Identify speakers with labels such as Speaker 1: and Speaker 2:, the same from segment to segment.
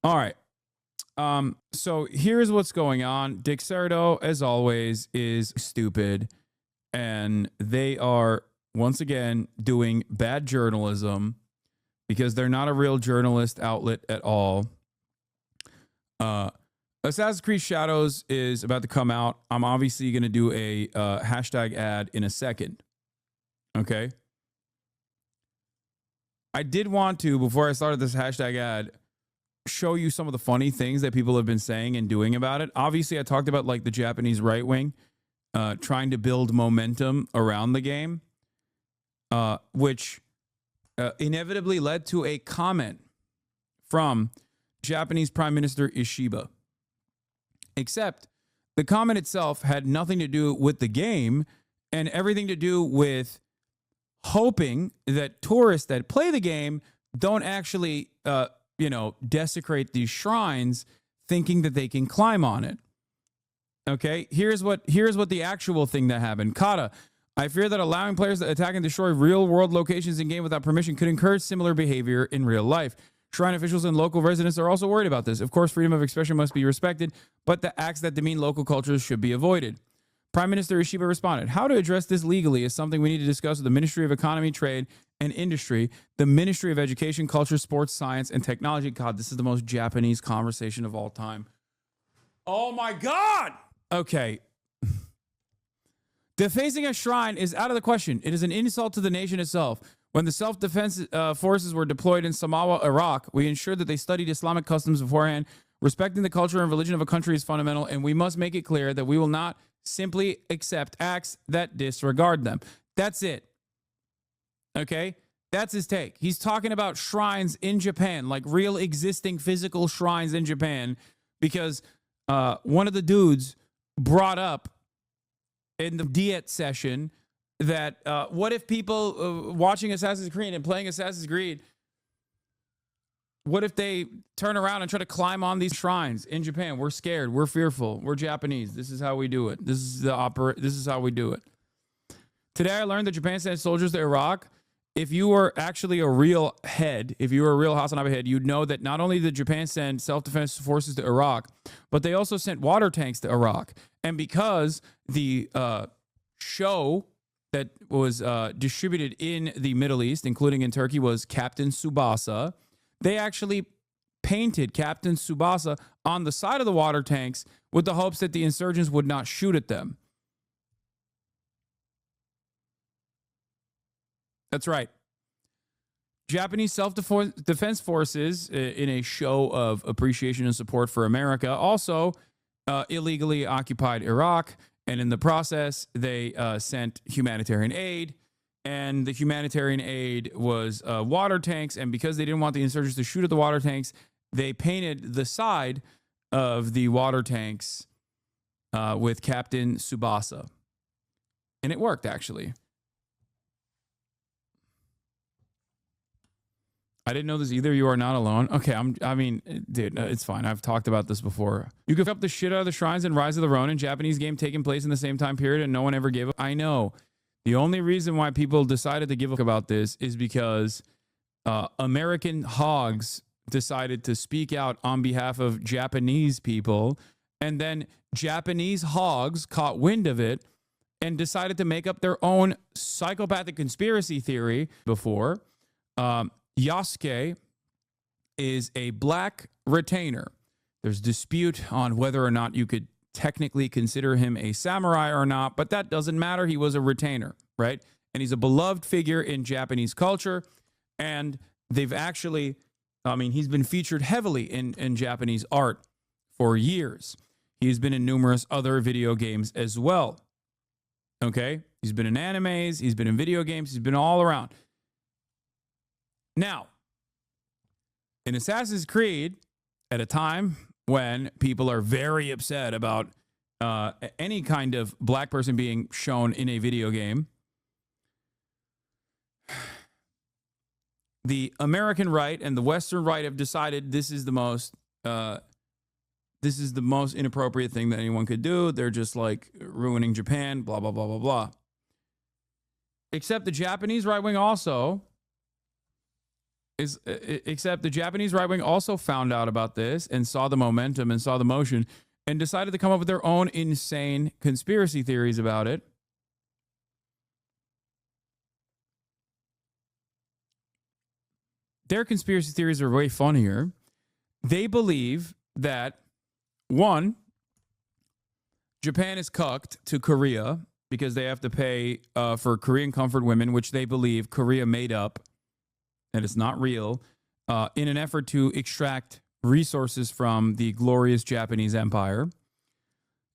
Speaker 1: All right. So here's what's going on. Dixerdo, as always, is stupid, and they are once again doing bad journalism because they're not a real journalist outlet at all. Assassin's Creed Shadows is about to come out. I'm obviously going to do a hashtag ad in a second. Okay. I did want to, before I started this hashtag ad, show you some of the funny things that people have been saying and doing about it. Obviously, I talked about like the Japanese right wing trying to build momentum around the game, which inevitably led to a comment from Japanese Prime Minister Ishiba. Except the comment itself had nothing to do with the game and everything to do with hoping that tourists that play the game don't actually desecrate these shrines thinking that they can climb on it. Okay, here's what the actual thing that happened. Kata, I fear that allowing players to attack and destroy real-world locations in game without permission could encourage similar behavior in real life. Shrine officials and local residents are also worried about this. Of course, freedom of expression must be respected, but the acts that demean local cultures should be avoided. Prime Minister Ishiba responded, how to address this legally is something we need to discuss with the Ministry of Economy, Trade, and Industry, the Ministry of Education, Culture, Sports, Science, and Technology. God, this is the most Japanese conversation of all time. Oh my God! Okay. Defacing a shrine is out of the question. It is an insult to the nation itself. When the self-defense forces were deployed in Samawa, Iraq, we ensured that they studied Islamic customs beforehand. Respecting the culture and religion of a country is fundamental, and we must make it clear that we will not simply accept acts that disregard them. That's it. Okay? That's his take. He's talking about shrines in Japan, like real existing physical shrines in Japan, because one of the dudes brought up in the Diet session that what if people watching Assassin's Creed and playing Assassin's Creed, what if they turn around and try to climb on these shrines in Japan? We're scared. We're fearful. We're Japanese. This is how we do it. This is how we do it. Today I learned that Japan sent soldiers to Iraq. If you were actually a real head, if you were a real HasanAbi head, you'd know that not only did Japan send self-defense forces to Iraq, but they also sent water tanks to Iraq. And because the show that was distributed in the Middle East, including in Turkey, was Captain Tsubasa, they actually painted Captain Tsubasa on the side of the water tanks with the hopes that the insurgents would not shoot at them. That's right. Japanese self-defense forces, in a show of appreciation and support for America, also illegally occupied Iraq. And in the process, they sent humanitarian aid. And the humanitarian aid was water tanks. And because they didn't want the insurgents to shoot at the water tanks, they painted the side of the water tanks with Captain Tsubasa. And it worked, actually. I didn't know this either. You are not alone. Okay, dude, it's fine. I've talked about this before. You could up the shit out of the shrines in Rise of the Ronin, Japanese game taking place in the same time period, and no one ever gave up. I know. The only reason why people decided to give up about this is because American hogs decided to speak out on behalf of Japanese people, and then Japanese hogs caught wind of it and decided to make up their own psychopathic conspiracy theory before. Yasuke is a black retainer. There's dispute on whether or not you could technically consider him a samurai or not, but that doesn't matter. He was a retainer, right? And he's a beloved figure in Japanese culture. And they've actually, he's been featured heavily in Japanese art for years. He's been in numerous other video games as well. Okay? He's been in animes. He's been in video games. He's been all around. Now, in Assassin's Creed, at a time when people are very upset about any kind of black person being shown in a video game, the American right and the Western right have decided this is the most inappropriate thing that anyone could do. They're just like ruining Japan, blah, blah, blah, blah, blah. Except the Japanese right wing also Except the Japanese right wing also found out about this and saw the momentum and saw the motion and decided to come up with their own insane conspiracy theories about it. Their conspiracy theories are way funnier. They believe that, one, Japan is cucked to Korea because they have to pay for Korean comfort women, which they believe Korea made up, and it's not real, in an effort to extract resources from the glorious Japanese empire.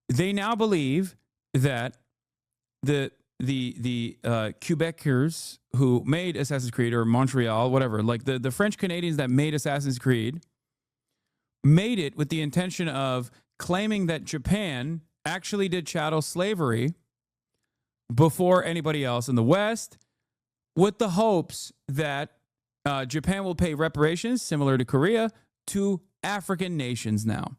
Speaker 1: They now believe that the Quebecers who made Assassin's Creed, or Montreal, whatever, like the French Canadians that made Assassin's Creed, made it with the intention of claiming that Japan actually did chattel slavery before anybody else in the West, with the hopes that Japan will pay reparations similar to Korea to African nations now.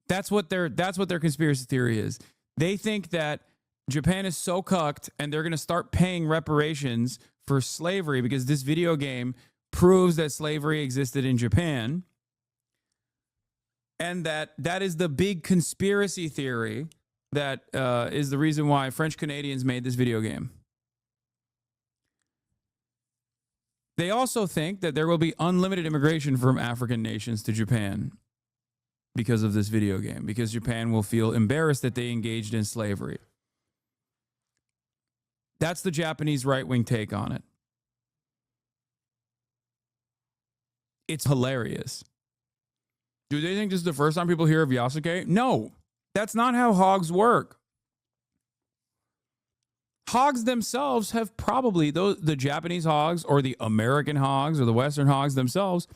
Speaker 1: That's what their conspiracy theory is. They think that Japan is so cucked and they're going to start paying reparations for slavery because this video game proves that slavery existed in Japan. And that is the big conspiracy theory that is the reason why French Canadians made this video game. They also think that there will be unlimited immigration from African nations to Japan because of this video game, because Japan will feel embarrassed that they engaged in slavery. That's the Japanese right-wing take on it. It's hilarious. Do they think this is the first time people hear of Yasuke? No, that's not how hogs work. Hogs themselves have probably, the Japanese hogs or the American hogs or the Western hogs themselves,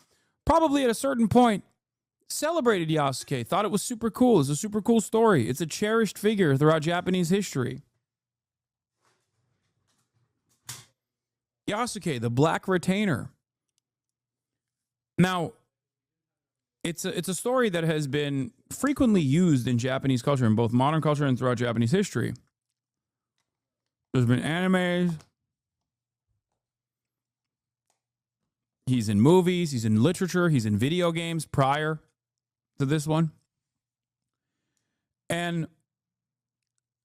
Speaker 1: probably at a certain point celebrated Yasuke, thought it was super cool. It's a super cool story. It's a cherished figure throughout Japanese history. Yasuke, the Black Retainer. Now, it's a story that has been frequently used in Japanese culture, in both modern culture and throughout Japanese history. There's been animes. He's in movies. He's in literature. He's in video games prior to this one. And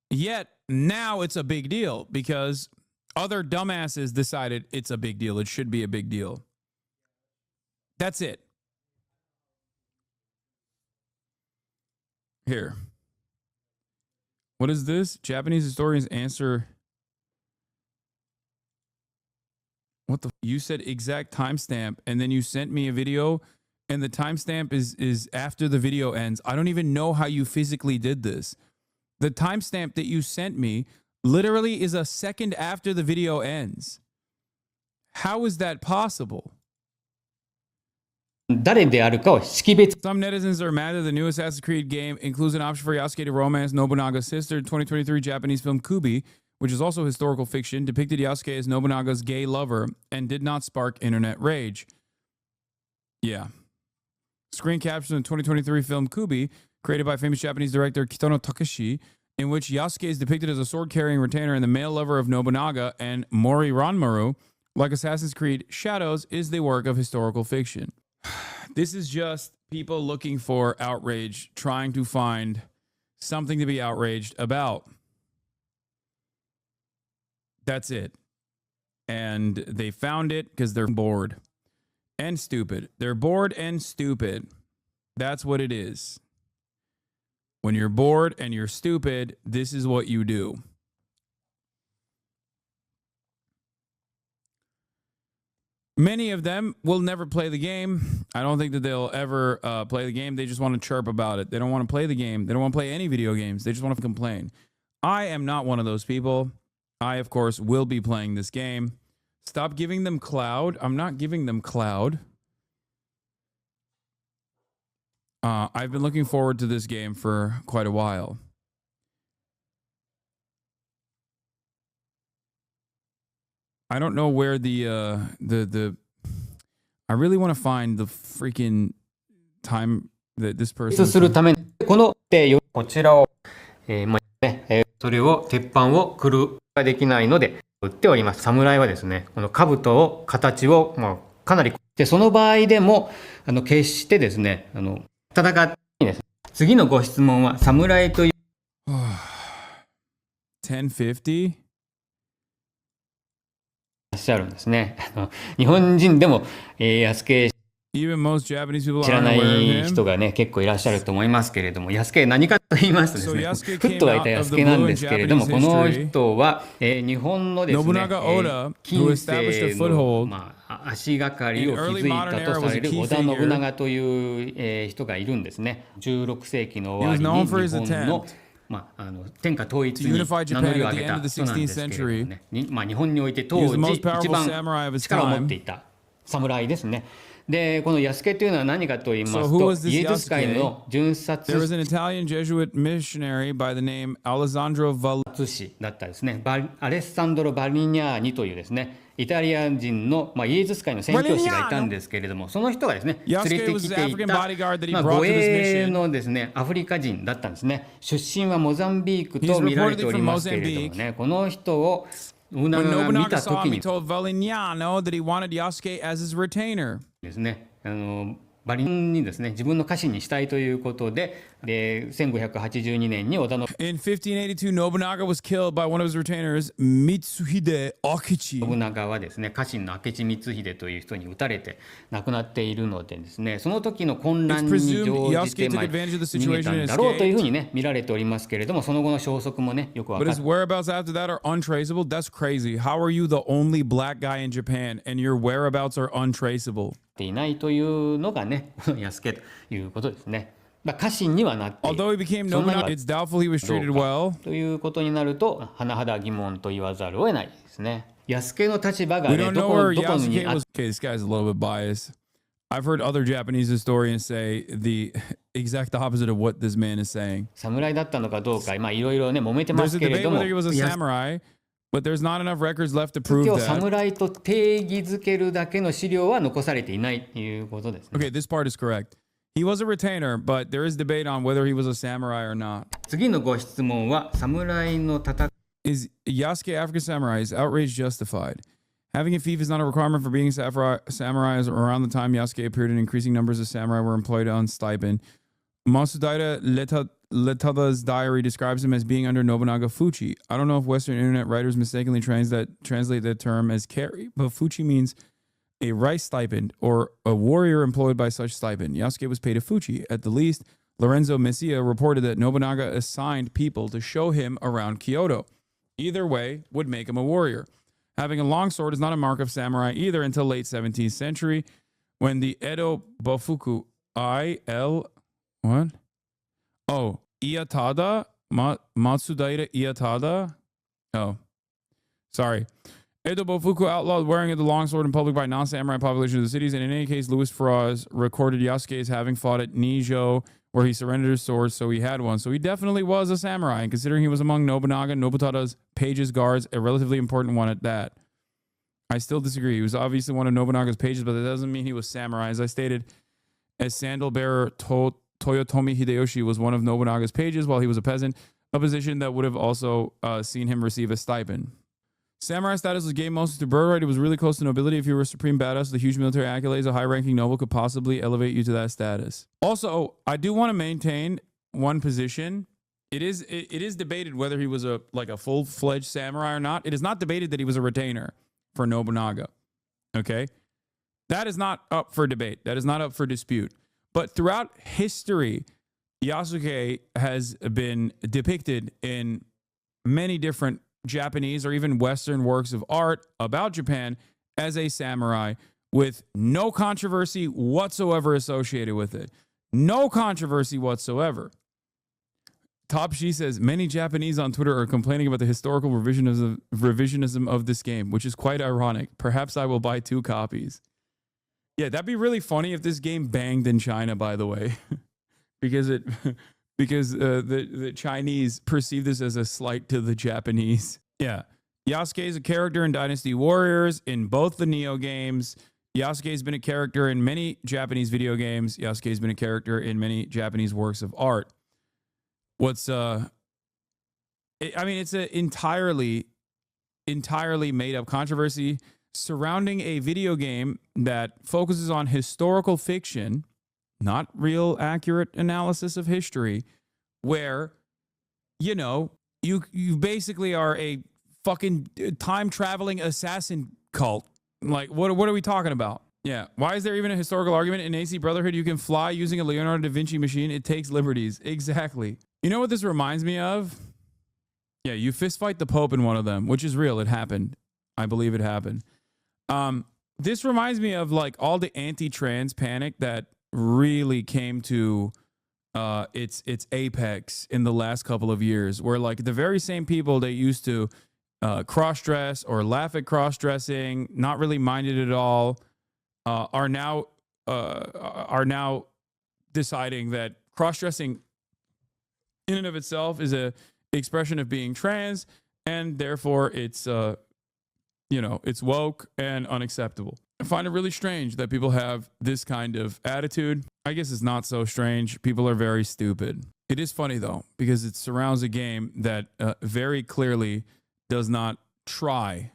Speaker 1: yet now it's a big deal because other dumbasses decided it's a big deal. It should be a big deal. That's it. Here. What is this? Japanese historians answer. What the? You said exact timestamp, and then you sent me a video, and the timestamp is after the video ends. I don't even know how you physically did this. The timestamp that you sent me literally is a second after the video ends. How is that possible? Some netizens are mad that the new Assassin's Creed game includes an option for Yasuke to romance Nobunaga's sister. 2023 Japanese film Kubi, which is also historical fiction, depicted Yasuke as Nobunaga's gay lover and did not spark internet rage. Yeah. Screen caption of the 2023 film Kubi, created by famous Japanese director Kitono Takeshi, in which Yasuke is depicted as a sword-carrying retainer and the male lover of Nobunaga and Mori Ranmaru, like Assassin's Creed Shadows, is the work of historical fiction. This is just people looking for outrage, trying to find something to be outraged about. That's it. And they found it because they're bored and stupid. They're bored and stupid. That's what it is. When you're bored and you're stupid, this is what you do. Many of them will never play the game. I don't think that they'll ever play the game. They just want to chirp about it. They don't want to play the game. They don't want to play any video games. They just want to complain. I am not one of those people. I, of course, will be playing this game. Stop giving them cloud. I'm not giving them cloud. I've been looking forward to this game for quite a while. I don't know where I really want to find the freaking time that this person.
Speaker 2: するためにこのこちらをそれを鉄板をくるができないので売っております。侍はですね、この兜を、形を、かなり、で、その場合でも、決してですね、戦ってですね、次のご質問は、侍という。
Speaker 1: 1050?
Speaker 2: いらっしゃるんですね。日本人でも、安家
Speaker 1: Even most Japanese people
Speaker 2: 知ら
Speaker 1: aren't
Speaker 2: な
Speaker 1: aware
Speaker 2: い
Speaker 1: of
Speaker 2: 人
Speaker 1: him.
Speaker 2: がね、結構いらっしゃると思いますけれども、安家何かと言いますとです
Speaker 1: So
Speaker 2: ね、
Speaker 1: Yasuke
Speaker 2: ふっと
Speaker 1: came
Speaker 2: 湧いた
Speaker 1: out of
Speaker 2: 安
Speaker 1: the
Speaker 2: 家なん
Speaker 1: blue
Speaker 2: で
Speaker 1: in
Speaker 2: すけれども、
Speaker 1: Japanese
Speaker 2: この
Speaker 1: history.
Speaker 2: 人は、日本のですね、
Speaker 1: Nobunaga Oda, who
Speaker 2: 近
Speaker 1: established a
Speaker 2: 世の、
Speaker 1: foothold
Speaker 2: 足がかり
Speaker 1: in
Speaker 2: を
Speaker 1: early
Speaker 2: 築い
Speaker 1: modern
Speaker 2: た
Speaker 1: era
Speaker 2: と
Speaker 1: was
Speaker 2: さ
Speaker 1: a
Speaker 2: れる
Speaker 1: key
Speaker 2: 織田信
Speaker 1: figure.
Speaker 2: 長という、人がいるんですね。16世紀の
Speaker 1: He
Speaker 2: 終
Speaker 1: was
Speaker 2: わり
Speaker 1: known
Speaker 2: に
Speaker 1: for
Speaker 2: 日
Speaker 1: his
Speaker 2: 本の、
Speaker 1: attempt
Speaker 2: 天下統一
Speaker 1: to
Speaker 2: に
Speaker 1: unify
Speaker 2: 名乗り
Speaker 1: Japan
Speaker 2: を
Speaker 1: at
Speaker 2: 上
Speaker 1: the
Speaker 2: げ
Speaker 1: end of
Speaker 2: た
Speaker 1: the
Speaker 2: 人なんで
Speaker 1: 16th
Speaker 2: すけれども
Speaker 1: century.
Speaker 2: ね、日本において
Speaker 1: He
Speaker 2: 当
Speaker 1: was the
Speaker 2: 時
Speaker 1: most
Speaker 2: 一
Speaker 1: powerful
Speaker 2: 番
Speaker 1: samurai of his
Speaker 2: 力を持って
Speaker 1: time.
Speaker 2: いた侍ですね。で、この安家というのは何かと言いま
Speaker 1: So
Speaker 2: す
Speaker 1: who
Speaker 2: と、
Speaker 1: was
Speaker 2: イ
Speaker 1: this
Speaker 2: エズス会
Speaker 1: Yasuke?
Speaker 2: の巡
Speaker 1: There was
Speaker 2: 察
Speaker 1: an Italian Jesuit missionary by the name Alessandro Val.
Speaker 2: 師だったですね、アレッサンドロ・バリニャーニというですね、イタリア人の、イエズス会の宣教師がいたんですけれども、その人がですね、連れ
Speaker 1: Yasuke
Speaker 2: て
Speaker 1: was
Speaker 2: き
Speaker 1: his
Speaker 2: てい
Speaker 1: African
Speaker 2: た、
Speaker 1: bodyguard that he
Speaker 2: 護
Speaker 1: brought to this
Speaker 2: 衛
Speaker 1: mission.
Speaker 2: のですね、アフリカ人だったんですね。出身はモザンビーク
Speaker 1: He's
Speaker 2: と見られて
Speaker 1: reportedly
Speaker 2: おり
Speaker 1: from
Speaker 2: ますけれども
Speaker 1: Mozambique.
Speaker 2: ね、この人を信
Speaker 1: When
Speaker 2: 長が見
Speaker 1: Nobunaga
Speaker 2: た
Speaker 1: saw
Speaker 2: 時
Speaker 1: him, he
Speaker 2: に
Speaker 1: told Valignano that he wanted Yasuke as his retainer.
Speaker 2: ですね、バリンにですね、自分の家臣にしたいということで、1582年に織田
Speaker 1: In 1582, Nobunaga was killed by one of his retainers, Mitsuhide
Speaker 2: 信
Speaker 1: Akechi.
Speaker 2: 長はですね、家臣の明智光秀という人に討たれて亡くなっているのでですね、その時の混乱に
Speaker 1: presumed
Speaker 2: 乗じて、
Speaker 1: Yasuke took advantage of the
Speaker 2: 逃げた
Speaker 1: situation
Speaker 2: ん
Speaker 1: and
Speaker 2: だろうというふう
Speaker 1: escaped.
Speaker 2: にね、見られておりますけれども、その後の消息もね、よく
Speaker 1: But
Speaker 2: 分か
Speaker 1: his
Speaker 2: っ
Speaker 1: whereabouts after that are untraceable. That's crazy. How are you the only black guy in Japan and your whereabouts are untraceable?
Speaker 2: ていないというのがね、この安家ということですね。家臣にはなっている
Speaker 1: Although he became
Speaker 2: そんな
Speaker 1: Nobunaga, it's doubtful he was
Speaker 2: ど
Speaker 1: treated
Speaker 2: うか
Speaker 1: well.
Speaker 2: ということになると、甚だ疑問と言わざるを得ないですね。安家の立場が
Speaker 1: We
Speaker 2: ね、
Speaker 1: don't
Speaker 2: ど
Speaker 1: know
Speaker 2: こ
Speaker 1: where
Speaker 2: に
Speaker 1: Yasuke
Speaker 2: あっ
Speaker 1: was. Okay, this guy's a little bit biased. I've heard other Japanese historians say the exact opposite of what this man is saying.
Speaker 2: 侍だったのかどうか、いろいろね、揉めてま
Speaker 1: There's
Speaker 2: す
Speaker 1: a
Speaker 2: けれ
Speaker 1: debate
Speaker 2: ども、
Speaker 1: whether he was a
Speaker 2: 安
Speaker 1: samurai, but there's not enough records left to
Speaker 2: 家
Speaker 1: prove
Speaker 2: を
Speaker 1: that.
Speaker 2: 侍と定義づけるだけの資料は残されていないということですね。
Speaker 1: Okay, this part is correct. He was a retainer, but there is debate on whether he was a samurai or not.
Speaker 2: 次のご質問は、侍の戦い
Speaker 1: Is Yasuke African samurai? Is outrage justified? Having a fief is not a requirement for being samurai. As around the time Yasuke appeared, in increasing numbers of samurai were employed on stipend. Masudaira Letada's diary describes him as being under Nobunaga Fuchi. I don't know if Western internet writers mistakenly translate the term as carry, but Fuchi means a rice stipend or a warrior employed by such stipend. Yasuke was paid a Fuchi. At the least, Lorenzo Messia reported that Nobunaga assigned people to show him around Kyoto. Either way would make him a warrior. Having a long sword is not a mark of samurai either until late 17th century, when the Edo Bofuku Iyatada Matsudaira Iyatada. Oh, sorry. Edo Bofuku outlawed wearing of the longsword in public by non-samurai population of the cities, and in any case, Louis Ferraz recorded Yasuke as having fought at Nijo, where he surrendered his sword, so he had one. So he definitely was a samurai, and considering he was among Nobunaga, Nobutada's pages guards, a relatively important one at that. I still disagree. He was obviously one of Nobunaga's pages, but that doesn't mean he was samurai. As I stated, as sandal bearer Toyotomi Hideyoshi was one of Nobunaga's pages while he was a peasant, a position that would have also seen him receive a stipend. Samurai status was gained mostly through birthright. It was really close to nobility. If you were a supreme badass with a huge military accolades, a high-ranking noble could possibly elevate you to that status. Also, I do want to maintain one position. It is debated whether he was a full-fledged samurai or not. It is not debated that he was a retainer for Nobunaga. Okay? That is not up for debate. That is not up for dispute. But throughout history, Yasuke has been depicted in many different Japanese or even Western works of art about Japan as a samurai with no controversy whatsoever associated with it. No controversy whatsoever. Top Shi says, many Japanese on Twitter are complaining about the historical revisionism of this game, which is quite ironic. Perhaps I will buy 2 copies. Yeah, that'd be really funny if this game banged in China, by the way, because the Chinese perceive this as a slight to the Japanese. Yeah. Yasuke is a character in Dynasty Warriors in both the Neo games. Yasuke has been a character in many Japanese video games. Yasuke has been a character in many Japanese works of art. It's an entirely entirely made up controversy surrounding a video game that focuses on historical fiction, not real accurate analysis of history, where, you know, you basically are a fucking time traveling assassin cult. Like, what are we talking about? Yeah. Why is there even a historical argument in AC Brotherhood? You can fly using a Leonardo da Vinci machine. It takes liberties. Exactly. You know what this reminds me of? Yeah, you fist fight the Pope in one of them, which is real. It happened. I believe it happened. This reminds me of like all the anti-trans panic that really came to its apex in the last couple of years, where like the very same people that used to cross-dress or laugh at cross-dressing, not really mind it at all, are now deciding that cross-dressing in and of itself is a expression of being trans, and therefore it's it's woke and unacceptable. I find it really strange that people have this kind of attitude. I guess it's not so strange. People are very stupid. It is funny though, because it surrounds a game that very clearly does not try